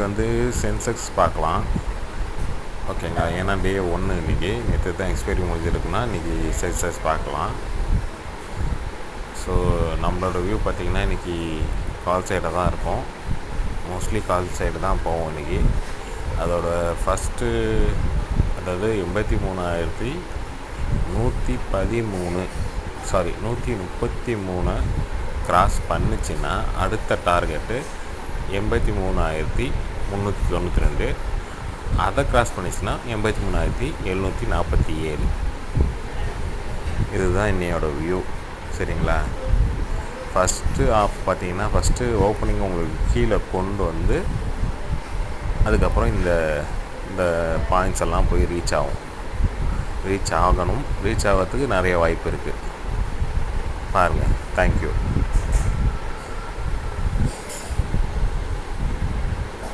வந்து சென்செக்ஸ் பார்க்கலாம். ஓகேங்களா, ஏன்னா டே 1 இன்றைக்கி, நேற்று தான் எக்ஸ்பைரி முடிஞ்சிருக்குன்னா இன்றைக்கி சென்செக்ஸ் பார்க்கலாம். ஸோ நம்மளோட வியூ பார்த்திங்கன்னா இன்றைக்கி கால் சைடாக தான் இருக்கும். மோஸ்ட்லி கால் சைடு தான் போவோம் இன்றைக்கி. அதோட ஃபஸ்ட்டு அதாவது 133 கிராஸ் பண்ணிச்சின்னா அடுத்த டார்கெட்டு 83,392. அதை கிராஸ் பண்ணிச்சுன்னா 83,747. இதுதான் இன்னையோட வியூ. சரிங்களா, ஃபஸ்ட்டு ஆஃப் பார்த்திங்கன்னா ஃபஸ்ட்டு ஓப்பனிங் உங்களுக்கு கீழே கொண்டு வந்து அதுக்கப்புறம் இந்த பாயிண்ட்ஸ் எல்லாம் போய் ரீச் ஆகணும். ரீச் ஆகிறதுக்கு நிறைய வாய்ப்பு இருக்குது. பாருங்கள். தேங்க்யூ.